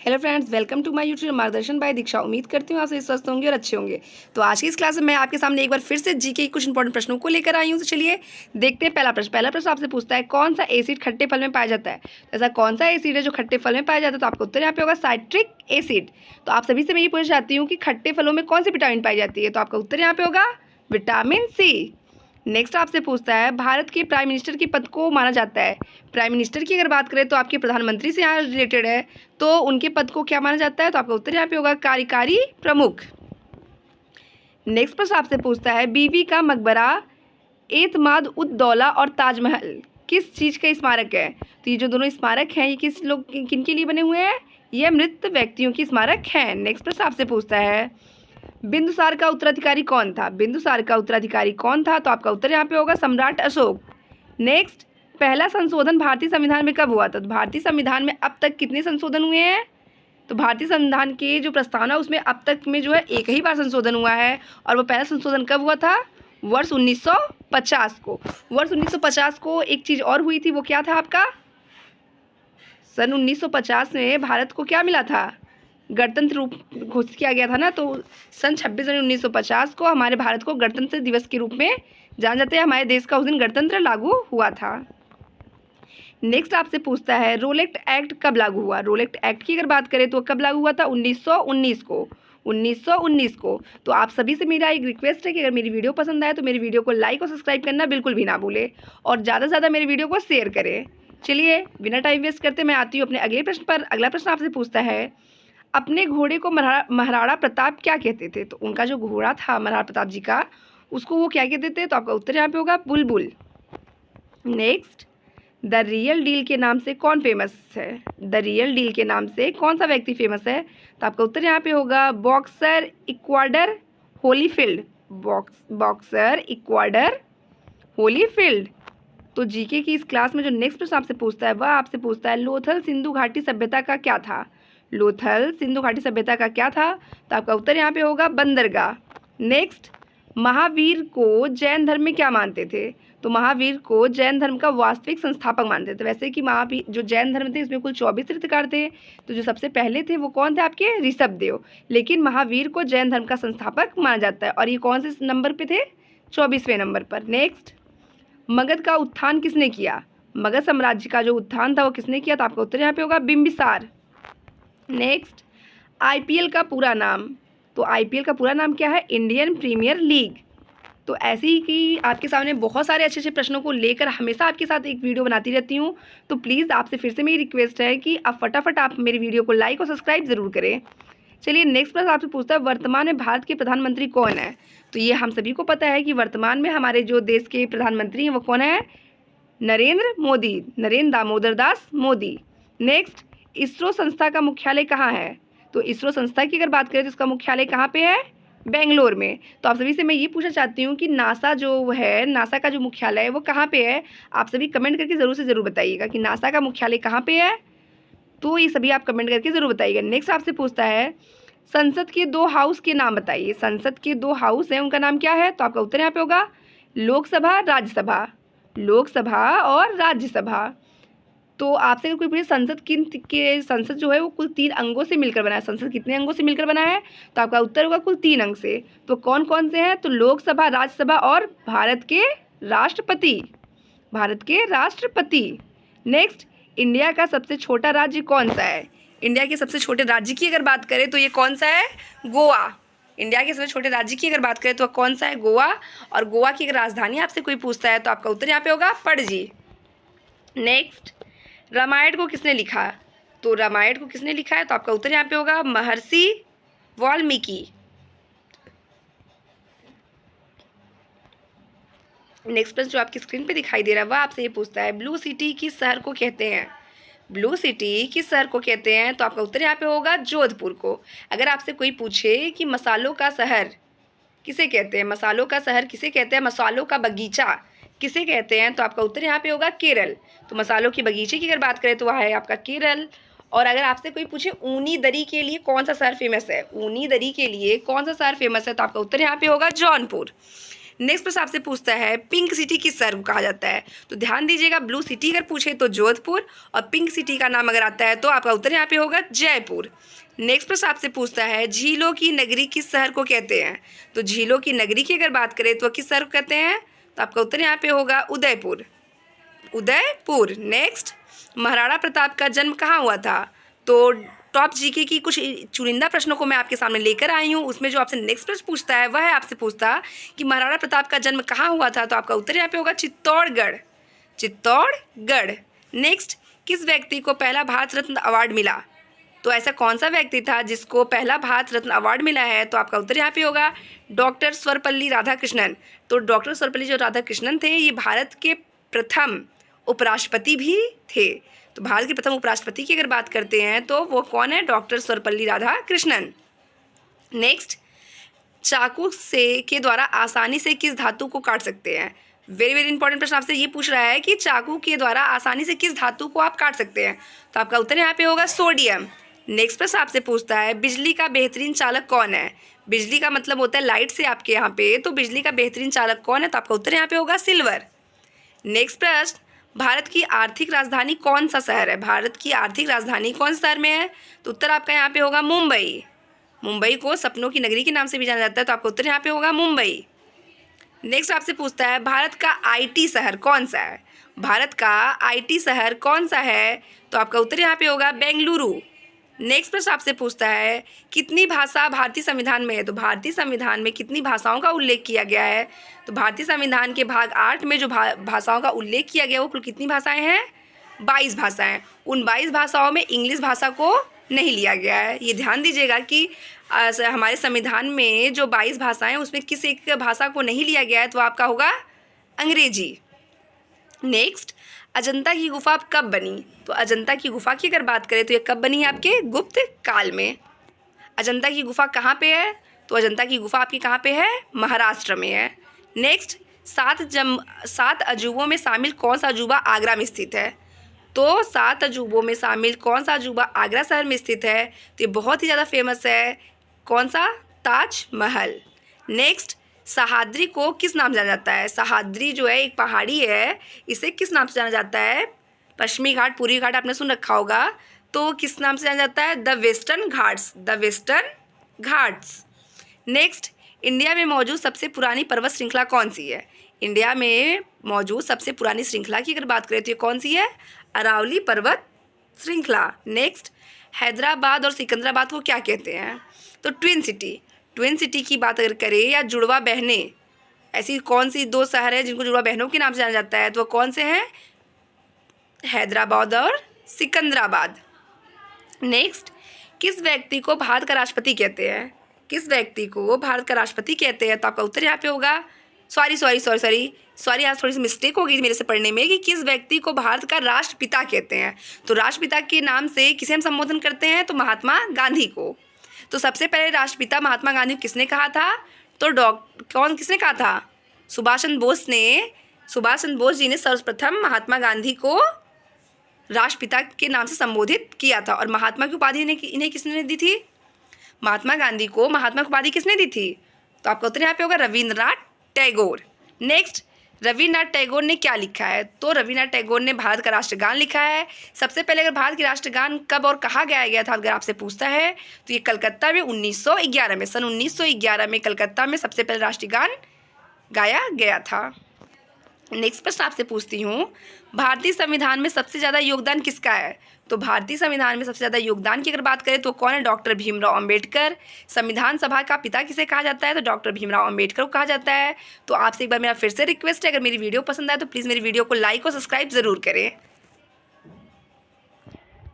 Hello friends, welcome to my YouTube मार्गदर्शन by Diksha. उम्मीद करती हूँ आप सभी स्वस्थ होंगे और अच्छे होंगे। तो आज की इस क्लास में मैं आपके सामने एक बार फिर से जीके कुछ इंपॉर्टेंट प्रश्नों को लेकर आई हूँ। तो चलिए देखते हैं। पहला प्रश्न आपसे पूछता है, कौन सा एसिड खट्टे फल में पाया जाता है। तो ऐसा कौन सा एसिड है जो खट्टे फल में पाया जाता है? तो आपका उत्तर यहाँ पे होगा साइट्रिक एसिड। तो आप सभी से मैं ये पूछना चाहती हूँ कि खट्टे फलों में कौन सी विटामिन पाई जाती है? तो आपका उत्तर यहाँ पे होगा विटामिन सी। नेक्स्ट आपसे पूछता है, भारत के प्राइम मिनिस्टर के पद को माना जाता है। प्राइम मिनिस्टर की अगर बात करें तो आपके प्रधानमंत्री से यहाँ रिलेटेड है, तो उनके पद को क्या माना जाता है? तो आपका उत्तर यहाँ पे होगा कार्यकारी प्रमुख। नेक्स्ट प्रश्न आपसे पूछता है, बीबी का मकबरा, एतमाद उद दौला और ताजमहल किस चीज़ का स्मारक है? तो ये जो दोनों स्मारक हैं ये किस लोग किन के लिए बने हुए हैं? ये मृत व्यक्तियों की स्मारक हैं। नेक्स्ट प्रश्न आपसे पूछता है, बिंदुसार का उत्तराधिकारी कौन था? बिंदुसार का उत्तराधिकारी कौन था? तो आपका उत्तर यहाँ पे होगा सम्राट अशोक। नेक्स्ट, पहला संशोधन भारतीय संविधान में कब हुआ था? तो भारतीय संविधान में अब तक कितने संशोधन हुए हैं? तो भारतीय संविधान के जो प्रस्तावना है उसमें अब तक में जो है एक ही बार संशोधन हुआ है, और वो पहला संशोधन कब हुआ था? वर्ष 1950 को। वर्ष 1950 को एक चीज़ और हुई थी, वो क्या था आपका? सन 1950 में भारत को क्या मिला था? गणतंत्र रूप घोषित किया गया था ना। तो सन 26 जनवरी 1950 को हमारे भारत को गणतंत्र दिवस के रूप में जाना जाता है। हमारे देश का उस दिन गणतंत्र लागू हुआ था। नेक्स्ट आपसे पूछता है, रोलेक्ट एक्ट कब लागू हुआ? रोलेक्ट एक्ट की अगर बात करें तो कब लागू हुआ था? 1919 को। 1919 को। तो आप सभी से मेरा एक रिक्वेस्ट है कि अगर मेरी वीडियो पसंद आए तो मेरी वीडियो को लाइक और सब्सक्राइब करना बिल्कुल भी ना भूलें, और ज़्यादा से ज़्यादा मेरी वीडियो को शेयर करें। चलिए बिना टाइम वेस्ट करते मैं आती हूँ अपने अगले प्रश्न पर। अगला प्रश्न आपसे पूछता है, अपने घोड़े को महाराणा प्रताप क्या कहते थे? तो उनका जो घोड़ा था महाराणा प्रताप जी का, उसको वो क्या कहते थे? तो आपका उत्तर यहाँ पे होगा बुलबुल। नेक्स्ट, द रियल डील के नाम से कौन फेमस है? द रियल डील के नाम से कौन सा व्यक्ति फेमस है? तो आपका उत्तर यहाँ पे होगा boxer Evander Holyfield. Boxer Evander Holyfield. तो जीके की इस क्लास में जो नेक्स्ट प्रश्न आपसे पूछता है वह आपसे पूछता है, लोथल सिंधु घाटी सभ्यता का क्या था? लोथल सिंधु घाटी सभ्यता का क्या था? तो आपका उत्तर यहाँ पे होगा बंदरगाह। नेक्स्ट, महावीर को जैन धर्म में क्या मानते थे? तो महावीर को जैन धर्म का वास्तविक संस्थापक मानते थे। वैसे कि महावीर जो जैन धर्म थे इसमें कुल 24 तीर्थंकर थे, तो जो सबसे पहले थे वो कौन थे? आपके ऋषभदेव। लेकिन महावीर को जैन धर्म का संस्थापक माना जाता है, और ये कौन से नंबर पे थे? 24वें नंबर पर। नेक्स्ट, मगध का उत्थान किसने किया? मगध साम्राज्य का जो उत्थान था वो किसने किया? तो आपका उत्तर यहाँ पे होगा बिंबिसार। नेक्स्ट, आईपीएल का पूरा नाम। तो आईपीएल का पूरा नाम क्या है? Indian Premier League. तो ऐसे ही कि आपके सामने बहुत सारे अच्छे अच्छे प्रश्नों को लेकर हमेशा आपके साथ एक वीडियो बनाती रहती हूँ। तो प्लीज़ आपसे फिर से मेरी रिक्वेस्ट है कि आप फटाफट आप मेरी वीडियो को लाइक और सब्सक्राइब ज़रूर करें। चलिए नेक्स्ट प्रश्न आपसे पूछता है, वर्तमान में भारत के प्रधानमंत्री कौन है? तो ये हम सभी को पता है कि वर्तमान में हमारे जो देश के प्रधानमंत्री हैं वो कौन है? नरेंद्र मोदी, नरेंद्र दामोदर दास मोदी। नेक्स्ट, इसरो संस्था का मुख्यालय कहाँ है? तो इसरो संस्था की अगर बात करें तो इसका मुख्यालय कहाँ पे है? बेंगलोर में। तो आप सभी से मैं ये पूछना चाहती हूँ कि नासा जो है, नासा का जो मुख्यालय है वो कहाँ पे है? आप सभी कमेंट करके ज़रूर से ज़रूर बताइएगा कि नासा का मुख्यालय कहाँ पे है। तो ये सभी आप कमेंट करके ज़रूर बताइएगा। नेक्स्ट आपसे पूछता है, संसद के 2 हाउस के नाम बताइए। संसद के 2 हाउस हैं, उनका नाम क्या है? तो आपका उत्तर यहाँ पे होगा लोकसभा, राज्यसभा। लोकसभा और राज्यसभा। तो आपसे अगर कोई पूछे संसद संसद जो है वो कुल 3 अंगों से मिलकर बना है। संसद कितने अंगों से मिलकर बना है? तो आपका उत्तर होगा कुल 3 अंग से। तो कौन कौन से हैं? तो लोकसभा, राज्यसभा और भारत के राष्ट्रपति। भारत के राष्ट्रपति। नेक्स्ट, इंडिया का सबसे छोटा राज्य कौन सा है? इंडिया के सबसे छोटे राज्य की अगर बात करें तो ये कौन सा है? गोवा। इंडिया के सबसे छोटे राज्य की अगर बात करें तो कौन सा है? गोवा। और गोवा की अगर राजधानी आपसे कोई पूछता है तो आपका उत्तर यहाँ पे होगा पणजी। नेक्स्ट, रामायण को किसने लिखा? तो रामायण को किसने लिखा है? तो आपका उत्तर यहाँ पे होगा महर्षि वाल्मीकि। नेक्स्ट प्रश्न जो आपकी स्क्रीन पे दिखाई दे रहा है वह आपसे ये पूछता है, ब्लू सिटी किस शहर को कहते हैं? ब्लू सिटी किस शहर को कहते हैं? तो आपका उत्तर यहाँ पे होगा जोधपुर को। अगर आपसे कोई पूछे कि मसालों का शहर किसे कहते हैं? मसालों का शहर किसे कहते हैं? मसालों का बगीचा किसे कहते हैं? तो आपका उत्तर यहाँ पे होगा केरल। तो मसालों की बगीचे की अगर बात करें तो वह है आपका केरल। और अगर आपसे कोई पूछे ऊनी दरी के लिए कौन सा शहर फेमस है? ऊनी दरी के लिए कौन सा शहर फेमस है? तो आपका उत्तर यहाँ पे होगा जौनपुर। नेक्स्ट प्रश्न आपसे पूछता है पिंक सिटी किस शहर को कहा जाता है? तो ध्यान दीजिएगा, ब्लू सिटी अगर पूछे तो जोधपुर, और पिंक सिटी का नाम अगर आता है तो आपका उत्तर यहाँ पे होगा जयपुर। नेक्स्ट प्रश्न आपसे पूछता है झीलों की नगरी किस शहर को कहते हैं? तो झीलों की नगरी की अगर बात करें तो किस शहर को कहते हैं? तो आपका उत्तर यहाँ पे होगा उदयपुर, उदयपुर। नेक्स्ट, महाराणा प्रताप का जन्म कहाँ हुआ था? तो टॉप जीके की कुछ चुनिंदा प्रश्नों को मैं आपके सामने लेकर आई हूँ। उसमें जो आपसे नेक्स्ट प्रश्न पूछता है वह है आपसे पूछता कि महाराणा प्रताप का जन्म कहाँ हुआ था? तो आपका उत्तर यहाँ पे होगा चित्तौड़गढ़, चित्तौड़गढ़। नेक्स्ट, किस व्यक्ति को पहला भारत रत्न अवार्ड मिला? तो ऐसा कौन सा व्यक्ति था जिसको पहला भारत रत्न अवार्ड मिला है? तो आपका उत्तर यहाँ पे होगा डॉक्टर सर्वपल्ली राधाकृष्णन। तो डॉक्टर सर्वपल्ली जो राधाकृष्णन थे ये भारत के प्रथम उपराष्ट्रपति भी थे। तो भारत के प्रथम उपराष्ट्रपति की अगर बात करते हैं तो वो कौन है? डॉक्टर सर्वपल्ली राधाकृष्णन। नेक्स्ट, चाकू से के द्वारा आसानी से किस धातु को काट सकते हैं? वेरी वेरी इंपॉर्टेंट प्रश्न आपसे ये पूछ रहा है कि चाकू के द्वारा आसानी से किस धातु को आप काट सकते हैं? तो आपका उत्तर यहाँ पे होगा सोडियम। नेक्स्ट प्रश्न आपसे पूछता है बिजली का बेहतरीन चालक कौन है? बिजली का मतलब होता है लाइट से आपके यहाँ पे, तो बिजली का बेहतरीन चालक कौन है? तो आपका उत्तर यहाँ पे होगा सिल्वर। नेक्स्ट प्रश्न, भारत की आर्थिक राजधानी कौन सा शहर है? भारत की आर्थिक राजधानी कौन से शहर में है? तो उत्तर आपका यहाँ पे होगा मुंबई। मुंबई को सपनों की नगरी के नाम से भी जाना जाता है, तो आपका उत्तर यहाँ पे होगा मुंबई। नेक्स्ट आपसे पूछता है भारत का आईटी शहर कौन सा है? भारत का आईटी शहर कौन सा है? तो आपका उत्तर यहाँ पे होगा बेंगलुरु। नेक्स्ट प्रश्न आपसे पूछता है कितनी भाषा भारतीय संविधान में है? तो भारतीय संविधान में कितनी भाषाओं का उल्लेख किया गया है? तो भारतीय संविधान के भाग 8 में जो भाषाओं का उल्लेख किया गया वो कुल कितनी भाषाएं हैं? 22 भाषाएं। उन 22 भाषाओं में इंग्लिश भाषा को नहीं लिया गया है। ये ध्यान दीजिएगा कि हमारे संविधान में जो 22 भाषाएं उसमें किस एक भाषा को नहीं लिया गया है, तो आपका होगा अंग्रेजी। नेक्स्ट, अजंता की गुफा कब बनी? तो अजंता की गुफा की अगर बात करें तो ये कब बनी है? आपके गुप्त काल में। अजंता की गुफा कहाँ पे है? तो अजंता की गुफा आपकी कहाँ पे है? महाराष्ट्र में है। नेक्स्ट, 7 अजूबों में शामिल कौन सा अजूबा आगरा में स्थित है? तो 7 अजूबों में शामिल कौन सा अजूबा आगरा शहर में स्थित है? तो ये बहुत ही ज़्यादा फेमस है, कौन सा? ताजमहल। नेक्स्ट, सह्याद्री को किस नाम से जाना जाता है? सह्याद्री जो है एक पहाड़ी है, इसे किस नाम से जाना जाता है? पश्चिमी घाट, पूर्वी घाट आपने सुन रखा होगा, तो किस नाम से जाना जाता है? The western Ghats, the western Ghats. Next, India में मौजूद सबसे पुरानी पर्वत श्रृंखला कौन सी है? इंडिया में मौजूद सबसे पुरानी श्रृंखला की अगर बात करें तो ये कौन सी है? अरावली पर्वत श्रृंखला। नेक्स्ट, हैदराबाद और सिकंदराबाद को क्या कहते हैं? तो ट्विन सिटी। ट्विन सिटी की बात अगर करें या जुड़वा बहनें, ऐसी कौन सी 2 शहर है जिनको जुड़वा बहनों के नाम से जाना जाता है? तो वो कौन से हैं? हैदराबाद और सिकंदराबाद। नेक्स्ट, किस व्यक्ति को भारत का राष्ट्रपति कहते हैं? किस व्यक्ति को भारत का राष्ट्रपति कहते हैं? तो आपका उत्तर यहाँ पे होगा सॉरी आज थोड़ी सी मिस्टेक हो गई मेरे से पढ़ने में कि किस व्यक्ति को भारत का राष्ट्रपिता कहते हैं। तो राष्ट्रपिता के नाम से किसे हम संबोधन करते हैं? तो महात्मा गांधी को। तो सबसे पहले राष्ट्रपिता महात्मा गांधी को किसने कहा था? तो किसने कहा था? सुभाष चंद्र बोस जी ने सर्वप्रथम महात्मा गांधी को राष्ट्रपिता के नाम से संबोधित किया था। और महात्मा की उपाधि इन्हें किसने दी थी? महात्मा गांधी को महात्मा की उपाधि किसने दी थी? तो आपका उत्तर यहाँ पे होगा रविंद्रनाथ टैगोर। नेक्स्ट, रविन्द्रनाथ टैगोर ने क्या लिखा है? तो रविन्द्रनाथ टैगोर ने भारत का राष्ट्रगान लिखा है। सबसे पहले अगर भारत की राष्ट्रगान कब और कहाँ गाया गया था अगर आपसे पूछता है तो ये कलकत्ता में 1911 में, सन 1911 में कलकत्ता में सबसे पहले राष्ट्रगान गाया गया था। नेक्स्ट प्रश्न आपसे पूछती हूँ भारतीय संविधान में सबसे ज़्यादा योगदान किसका है? तो भारतीय संविधान में सबसे ज़्यादा योगदान की अगर बात करें तो कौन है? डॉक्टर भीमराव अंबेडकर। संविधान सभा का पिता किसे कहा जाता है? तो डॉक्टर भीमराव अंबेडकर को कहा जाता है। तो आपसे एक बार मेरा फिर से रिक्वेस्ट है, अगर मेरी वीडियो पसंद आए तो प्लीज़ मेरी वीडियो को लाइक और सब्सक्राइब ज़रूर करें।